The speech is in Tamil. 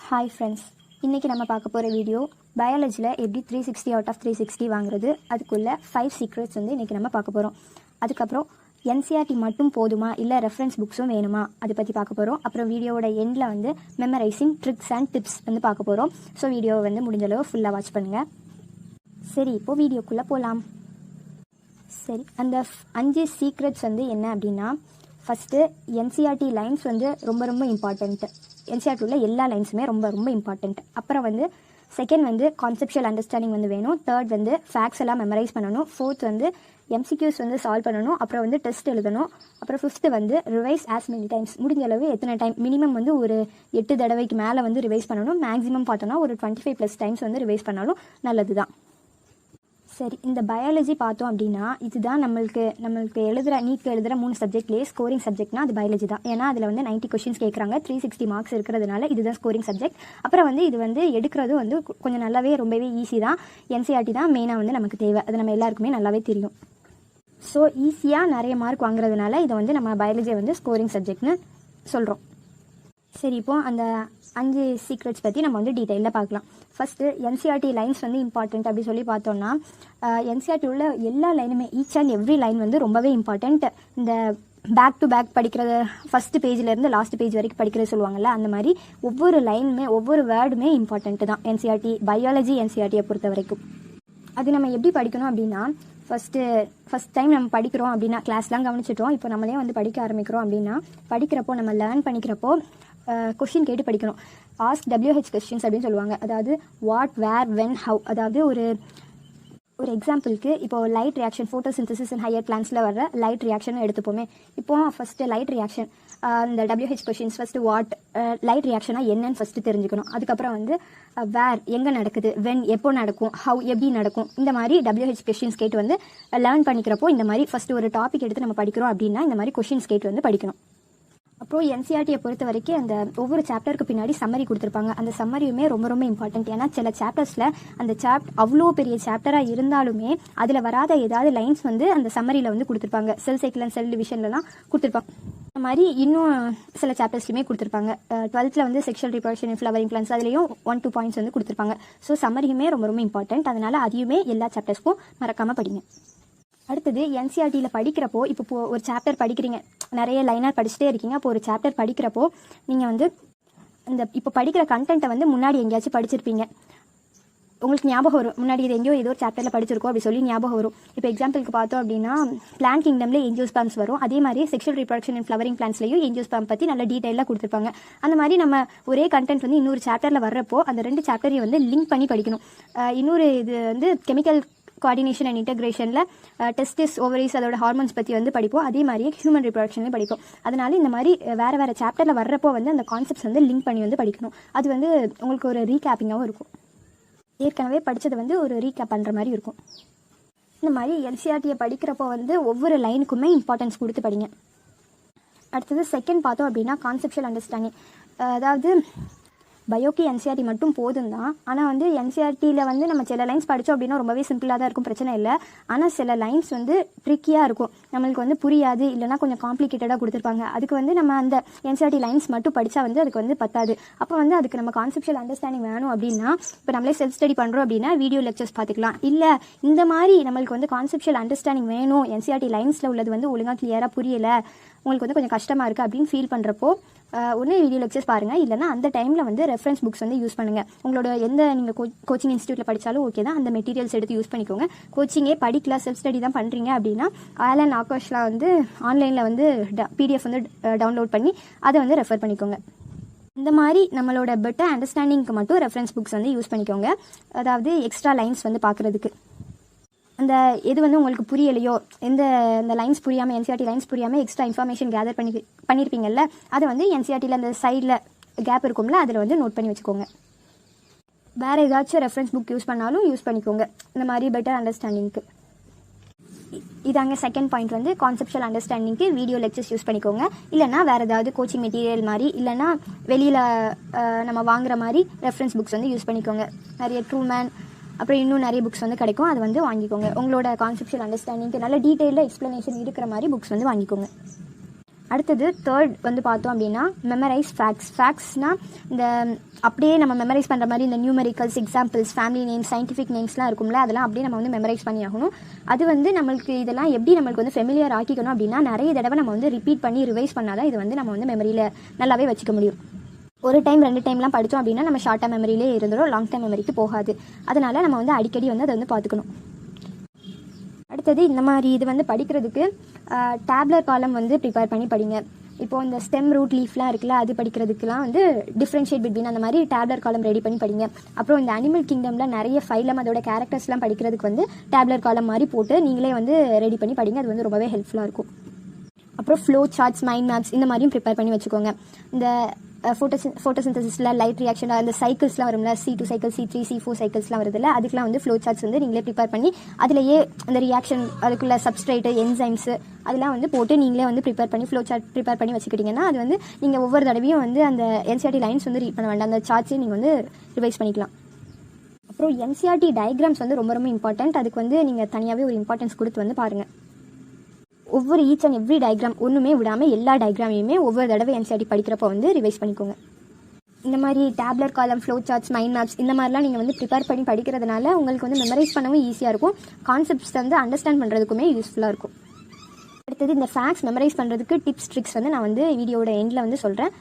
ஹாய் ஃப்ரெண்ட்ஸ், இன்றைக்கி நம்ம பார்க்க போகிற வீடியோ பயாலஜியில் எப்படி 360 அவுட் ஆஃப் 360 வாங்குறது, அதுக்குள்ளே 5 சீக்ரெட்ஸ் வந்து இன்றைக்கி நம்ம பார்க்க போகிறோம். அதுக்கப்புறம் என்சிஆர்டி மட்டும் போதுமா இல்லை ரெஃபரன்ஸ் புக்ஸும் வேணுமா அதை பற்றி பார்க்க போகிறோம். அப்புறம் வீடியோவோட எண்டில் வந்து மெமரைசிங் ட்ரிக்ஸ் அண்ட் டிப்ஸ் வந்து பார்க்க போகிறோம். ஸோ வீடியோவை வந்து முடிஞ்சளவு ஃபுல்லாக வாட்ச் பண்ணுங்கள். சரி, இப்போது வீடியோக்குள்ளே போகலாம். சரி, அந்த 5 சீக்ரெட்ஸ் வந்து என்ன அப்படின்னா, ஃபஸ்ட்டு என்சிஆர்டி லைன்ஸ் வந்து ரொம்ப ரொம்ப இம்பார்ட்டண்ட்டு. என்சிஆர்டி உள்ள எல்லா லைன்ஸுமே ரொம்ப ரொம்ப இம்பார்ட்டண்ட். அப்புறம் வந்து செகண்ட் வந்து கான்செப்ஷுவல் அண்டர்ஸ்டாண்டிங் வந்து வேணும். தேர்ட் வந்து ஃபேக்ட்ஸ் எல்லாம் மெமரைஸ் பண்ணணும். ஃபோர்த் வந்து எம்சிக்யூஸ் வந்து சால்வ் பண்ணணும். அப்புறம் வந்து டெஸ்ட் எழுதணும். அப்புறம் ஃபிஃப்த்து வந்து ரிவைஸ் ஆஸ் மெனி டைம்ஸ், முடிஞ்ச அளவு எத்தனை டைம், மினிமம் வந்து ஒரு 8 தடவைக்கு மேலே வந்து ரிவைஸ் பண்ணணும். மேக்ஸிமம் பார்த்தோன்னா ஒரு 25+ டைம்ஸ் வந்து ரிவைஸ் பண்ணாலும் நல்லது தான். சரி, இந்த பயாலஜி பார்த்தோம் அப்படின்னா இதுதான் நம்மளுக்கு எழுதுகிற நீட் எழுதுகிற 3 சப்ஜெக்ட்லேயே ஸ்கோரிங் சப்ஜெக்ட்னா அது பயாலஜி தான். ஏன்னா அதில் வந்து 90 கொஷின்ஸ் கேட்குறாங்க, 360 மார்க்ஸ் இருக்கிறதுனால இதுதான் ஸ்கோரிங் சப்ஜெக்ட். அப்புறம் வந்து இது வந்து எடுக்கிறதும் வந்து கொஞ்சம் நல்லாவே ரொம்பவே ஈஸி தான். என்சிஆர்டி தான் மெயினாக வந்து நமக்கு தேவை, அது நம்ம எல்லாருக்குமே நல்லாவே தெரியும். ஸோ ஈஸியாக நிறைய மார்க் வாங்குறதுனால இதை வந்து நம்ம பயாலஜியை வந்து ஸ்கோரிங் சப்ஜெக்ட்னு சொல்கிறோம். சரி, இப்போது அந்த 5 சீக்ரெட்ஸ் பற்றி நம்ம வந்து டீட்டெயிலில் பார்க்கலாம். ஃபஸ்ட்டு என்சிஆர்டி லைன்ஸ் வந்து இம்பார்ட்டண்ட் அப்படி சொல்லி பார்த்தோன்னா, என்சிஆர்டி உள்ள எல்லா லைனுமே ஈச் அண்ட் எவ்ரி லைன் வந்து ரொம்பவே இம்பார்ட்டண்ட். இந்த பேக் டு பேக் படிக்கிறது, ஃபஸ்ட்டு பேஜ்லேருந்து லாஸ்ட் பேஜ் வரைக்கும் படிக்கிறது சொல்லுவாங்கள்ல, அந்த மாதிரி ஒவ்வொரு லைனுமே ஒவ்வொரு வேர்டுமே இம்பார்ட்டண்ட்டு தான் என்சிஆர்டி பயாலஜி என்சிஆர்டியை பொறுத்த வரைக்கும். அது நம்ம எப்படி படிக்கணும் அப்படின்னா, ஃபஸ்ட் டைம் நம்ம படிக்கிறோம் அப்படின்னா கிளாஸ்லாம் கவனிச்சிட்டோம், இப்போ நம்மளே வந்து படிக்க ஆரம்பிக்கிறோம் அப்படின்னா படிக்கிறப்போ நம்ம லேர்ன் பண்ணிக்கிறப்போ கொஷின் கேட்டு படிக்கணும். ஆஸ்க் WH கொஸ்டின்ஸ் அப்படின்னு சொல்லுவாங்க. அதாவது வாட், வேர், வென், ஹவ். அதாவது ஒரு எக்ஸாம்பிளுக்கு இப்போது light reaction, photosynthesis and higher பிளான்ஸில் வர லைட் ரியாக்ஷன் எடுத்துப்போமே. இப்போது ஃபஸ்ட்டு லைட் ரியாக்ஷன், இந்த WH questions first what, light ரியாக்ஷனாக என்னன்னு ஃபஸ்ட்டு தெரிஞ்சுக்கணும். அதுக்கப்புறம் வந்து வேர் எங்கே நடக்குது, வென் எப்போ நடக்கும், ஹவ் எப்படி நடக்கும். இந்த மாதிரி WH கொஷின்ஸ் கேட்டு வந்து லேர்ன் பண்ணிக்கிறப்போ இந்த மாதிரி ஃபஸ்ட்டு ஒரு டாபிக் எடுத்து நம்ம படிக்கிறோம் அப்படின்னா இந்த மாதிரி கொஷின்ஸ் கேட்டு வந்து படிக்கணும். அப்புறம் என்சிஆர்டியை பொறுத்த வரைக்கும் அந்த ஒவ்வொரு சாப்டருக்கு பின்னாடி சம்மரி கொடுத்துருப்பாங்க. அந்த சம்மரியுமே ரொம்ப ரொம்ப இம்பார்ட்டன்ட். ஏன்னா சில சாப்டர்ஸில் அந்த அவ்வளோ பெரிய சாப்டராக இருந்தாலுமே அதில் வராத ஏதாவது லைன்ஸ் வந்து அந்த சம்மரியில் வந்து கொடுத்துருப்பாங்க. செல் சைக்கிள் அண்ட் செல் டிவிஷன்லலாம் கொடுத்துருப்பாங்க. அந்த மாதிரி இன்னும் சில சாப்டர்ஸ்லையுமே கொடுத்துருப்பாங்க. 12th வந்து செக்ஷுவல் ரிப்ரொடக்ஷன், ஃப்ளவரிங் பிளான்ஸ், அதுலேயும் 1-2 பாயிண்ட்ஸ் வந்து கொடுத்துருப்பாங்க. ஸோ சம்மரியுமே ரொம்ப ரொம்ப இம்பார்ட்டன்ட். அதனால் அதையுமே எல்லா சாப்டர்ஸ்க்கும் மறக்காமல் படிங்க. அடுத்தது என்சிஆர்டியில் படிக்கிறப்போ, இப்போ ஒரு சாப்டர் படிக்கிறீங்க, நிறைய லைனாக படிச்சுட்டே இருக்கீங்க. அப்போ ஒரு சாப்டர் படிக்கிறப்போ நீங்கள் வந்து இப்போ படிக்கிற கண்டென்ட்டை வந்து முன்னாடி எங்கேயாச்சும் படிச்சிருப்பீங்க, உங்களுக்கு ஞாபகம் வரும். முன்னாடி இது எங்கேயோ ஏதோ ஒரு சாப்டரில் படிச்சிருக்கோம் அப்படி சொல்லி ஞாபகம் வரும். இப்போ எக்ஸாம்பிளுக்கு பார்த்தோம் அப்படின்னா பிளான்ட் கிங்டமில் என்ஜியோஸ்பர்ம்ஸ் வரும். அதே மாதிரி செக்ஷுவல் ரிப்ரொடக்ஷன் அண்ட் ஃப்ளவரிங் பிளான்ஸ்லையும் என்ஜியோஸ்பர்ம் பற்றி நல்ல டீட்டெயிலாக கொடுத்துருப்பாங்க. அந்த மாதிரி நம்ம ஒரே கண்டென்ட் வந்து இன்னொரு சாப்டரில் வர்றப்போ அந்த 2 சாப்டரையும் வந்து லிங்க் பண்ணி படிக்கணும். இன்னொரு இது வந்து கெமிக்கல் கோஆர்டினேஷன் அண்ட் இன்டெகிரேஷனில் டெஸ்டிஸ், ஓவரிஸ், அதோட ஹார்மோன்ஸ் பற்றி வந்து படிப்போம். அதே மாதிரியே ஹியூமன் ரிப்ரொடக்ஷன்லையும் படிப்போம். அதனால இந்த மாதிரி வேறு சாப்டரில் வர்றப்போ வந்து அந்த கான்செப்ட்ஸ் வந்து லிங்க் பண்ணி வந்து படிக்கணும். அது வந்து உங்களுக்கு ஒரு ரீகேப்பிங்காகவும் இருக்கும். ஏற்கனவே படித்தது வந்து ஒரு ரீகேப் பண்ணுற மாதிரி இருக்கும். இந்த மாதிரி என்சிஆர்டியை படிக்கிறப்போ வந்து ஒவ்வொரு லைனுக்குமே இம்பார்ட்டன்ஸ் கொடுத்து படிங்க. அடுத்தது செகண்ட் பார்த்தோம் அப்படின்னா கான்செப்ஷுவல் அண்டர்ஸ்டாண்டிங். அதாவது பயோக்கு என்சிஆர்டி மட்டும் போதும் தான். ஆனால் வந்து என்சிஆர்டியில் வந்து நம்ம சில லைன்ஸ் படித்தோம் அப்படின்னா ரொம்பவே சிம்பிளாக தான் இருக்கும், பிரச்சனை இல்லை. ஆனால் சில லைன்ஸ் வந்து ட்ரிக்கியாக இருக்கும், நம்மளுக்கு வந்து புரியாது, இல்லைனா கொஞ்சம் காம்ப்ளிகேட்டடாக கொடுத்துருப்பாங்க. அதுக்கு வந்து நம்ம அந்த என்சிஆர்டி லைன்ஸ் மட்டும் படித்தா வந்து அதுக்கு வந்து பத்தாது. அப்போ வந்து அதுக்கு நம்ம கான்செப்ஷுவல் அண்டர்ஸ்டாண்டிங் வேணும் அப்படின்னா, இப்போ நம்மளே செல்ஃப் ஸ்டடி பண்ணுறோம் அப்படின்னா வீடியோ லெக்சர்ஸ் பார்த்துக்கலாம். இல்லை இந்த மாதிரி நம்மளுக்கு வந்து கான்செப்ஷுவல் அண்டர்ஸ்டாண்டிங் வேணும், என்சிஆர்டி லைன்ஸில் உள்ளது வந்து ஒழுங்காக கிளியராக புரியலை, உங்களுக்கு வந்து கொஞ்சம் கஷ்டமாக இருக்குது அப்படின்னு ஃபீல் பண்ணுறப்போ ஒன்று வீடியோ லெக்சர்ஸ் பாருங்கள். இல்லைனா அந்த டைமில் வந்து ரெஃபரன்ஸ் புக்ஸ் வந்து யூஸ் பண்ணுங்கள். உங்களோட நீங்கள் கோச்சிங் இன்ஸ்டியூட்டில் படித்தாலும் ஓகே தான், அந்த மெட்டீரியல்ஸ் எடுத்து யூஸ் பண்ணிக்கோங்க. கோச்சிங்கே படிக்கல, செல்ஃப் ஸ்டடி தான் பண்ணுறீங்க அப்படின்னா ஆலன் ஆகாஷ்லாம் வந்து ஆன்லைனில் வந்து PDF வந்து டவுன்லோட் பண்ணி அதை வந்து ரெஃபர் பண்ணிக்கோங்க. இந்த மாதிரி நம்மளோட பெட்டர் அண்டர்ஸ்டாண்டிங்க்கு மட்டும் ரெஃபரன்ஸ் புக்ஸ் வந்து யூஸ் பண்ணிக்கோங்க. அதாவது எக்ஸ்ட்ரா லைன்ஸ் வந்து பார்க்குறதுக்கு அந்த எது வந்து உங்களுக்கு புரியலையோ, இந்த லைன்ஸ் புரியாமல், என்சிஆர்டி லைன்ஸ் புரியாமல் எக்ஸ்ட்ரா இன்ஃபர்மேஷன் கேதர் பண்ணியிருப்பீங்கல்ல, அதை வந்து என்சிஆர்டியில் அந்த சைடில் கேப் இருக்கும்ல, அதில் வந்து நோட் பண்ணி வச்சுக்கோங்க. வேறு ஏதாச்சும் ரெஃபரன்ஸ் புக் யூஸ் பண்ணாலும் யூஸ் பண்ணிக்கோங்க இந்த மாதிரி பெட்டர் அண்டர்ஸ்டாண்டிங்க்கு. இதாங்க செகண்ட் பாயிண்ட் வந்து கான்செப்ஷுவல் அண்டர்ஸ்டாண்டிங்க்கு வீடியோ லெக்சர்ஸ் யூஸ் பண்ணிக்கோங்க. இல்லைனா வேறு ஏதாவது கோச்சிங் மெட்டீரியல் மாதிரி, இல்லைனா வெளியில் நம்ம வாங்குற மாதிரி ரெஃபரன்ஸ் புக்ஸ் வந்து யூஸ் பண்ணிக்கோங்க. நிறைய ட்ரூமேன், அப்புறம் இன்னும் நிறைய புக்ஸ் வந்து கிடைக்கும், அது வந்து வாங்கிக்கோங்க. உங்களோட கான்செப்ஷுவல் அண்டர்ஸ்டாண்டிங்க்கு நல்ல டீட்டெயிலாக எக்ஸ்ப்ளனேஷன் இருக்கிற மாதிரி புக்ஸ் வந்து வாங்கிக்கோங்க. அடுத்தது தேர்ட் வந்து பார்த்தோம் அப்படின்னா மெமரைஸ் ஃபேக்ட்ஸ். ஃபேக்ட்ஸ்னால் இந்த அப்படியே நம்ம மெமரைஸ் பண்ணுற மாதிரி இந்த numericals, examples, family names, scientific நேம்ஸ்லாம் இருக்கும்ல, அதெல்லாம் அப்படியே நம்ம வந்து மெமரைஸ் பண்ணி ஆகணும். அது வந்து நம்மளுக்கு இதெல்லாம் எப்படி நம்மளுக்கு வந்து ஃபெமிலியர் ஆக்கிக்கணும் அப்படின்னா நிறைய தடவை நம்ம வந்து ரிப்பீட் பண்ணி ரிவைஸ் பண்ணாதான் இது வந்து நம்ம வந்து மெமரியில் நல்லாவே வச்சுக்க முடியும். ஒரு டைம் 2 டைம்லாம் படித்தோம் அப்படின்னா நம்ம ஷார்ட் டைம் மெமரியிலே இருந்துடும், லாங் டைம் மெமரிக்கு போகாது. அதனால் நம்ம வந்து அடிக்கடி வந்து அதை வந்து பார்த்துக்கணும். அடுத்தது இந்த மாதிரி இது வந்து படிக்கிறதுக்கு டேப்லர் காலம் வந்து ப்ரிப்பேர் பண்ணி படிங்க. இப்போது இந்த ஸ்டெம் ரூட் லீஃப்லாம் இருக்குல்ல, அது படிக்கிறதுக்குலாம் வந்து டிஃப்ரென்ஷியேட் பிட்வீன் அந்த மாதிரி டேப்லர் காலம் ரெடி பண்ணி படிங்க. அப்புறம் இந்த அனிமல் கிங்டமில் நிறைய ஃபைலம் அதோட கேரக்டர்ஸ்லாம் படிக்கிறதுக்கு வந்து டேப்லர் காலம் மாதிரி போட்டு நீங்களே வந்து ரெடி பண்ணி படிங்க. அது வந்து ரொம்பவே ஹெல்ப்ஃபுல்லாக இருக்கும். அப்புறம் ஃப்ளோ சார்ட்ஸ், மைண்ட் மேப்ஸ் இந்த மாதிரியும் ப்ரிப்பேர் பண்ணி வச்சுக்கோங்க. இந்த ஃபோட்டோசிந்தசிஸில் லைட் ரியாக்ஷன் அந்த சைக்கிள்ஸ்லாம் வரும்ல, C2 சைக்கிள், C3, C4 சைக்கிள்ஸ்லாம் வருதுல்ல, அதுக்கெலாம் வந்து ஃப்ளோ சார்ட்ஸ் வந்து நீங்களே ப்ரிப்பேர் பண்ணி அதிலேயே அந்த ரியாக்ஷன் அதுக்குள்ள சப்ஸ்ட்ரேட்டு, என்சைம்ஸு அதெல்லாம் வந்து போட்டு நீங்களே வந்து ப்ரிப்பேர் பண்ணி ஃப்ளோ சார்ட் ப்ரிப்பேர் பண்ணி வச்சுக்கிட்டிங்கன்னா அது வந்து நீங்கள் ஒவ்வொரு தடவையும் வந்து அந்த NCERT லைன்ஸ் வந்து ரீட் பண்ண வேண்டாம், அந்த சார்ட்ஸே நீங்கள் வந்து ரிவைஸ் பண்ணிக்கலாம். அப்புறம் NCERT டயக்ராம்ஸ் வந்து ரொம்ப ரொம்ப இம்பார்ட்டண்ட். அதுக்கு வந்து நீங்கள் தனியாகவே ஒரு இம்பார்ட்டன்ஸ் கொடுத்து வந்து பாருங்கள். ஒவ்வொரு ஈச் அண்ட் எவ்ரி டயக்ராம் ஒன்றுமே விடாமல் எல்லா டயக்ராமையுமே ஒவ்வொரு தடவை NCERT படிக்கிறப்போ வந்து ரிவைஸ் பண்ணிக்கோங்க. இந்த மாதிரி டேப்லர் காலம், ஃப்ளோ சார்ட்ஸ், மைண்ட் மேப்ஸ் இந்த மாதிரிலாம் நீங்கள் வந்து ப்ரிப்பேர் பண்ணி படிக்கிறதுனால உங்களுக்கு வந்து மெமரைஸ் பண்ணவும் ஈஸியாக இருக்கும், கான்செப்ட்ஸ் வந்து அண்டர்ஸ்டாண்ட் பண்ணுறதுக்குமே யூஸ்ஃபுல்லாக இருக்கும். அடுத்தது இந்த ஃபேக்ட்ஸ் மெமரைஸ் பண்ணுறதுக்கு டிப்ஸ், ட்ரிக்ஸ் வந்து நான் வந்து வீடியோட எண்டில் வந்து சொல்கிறேன்.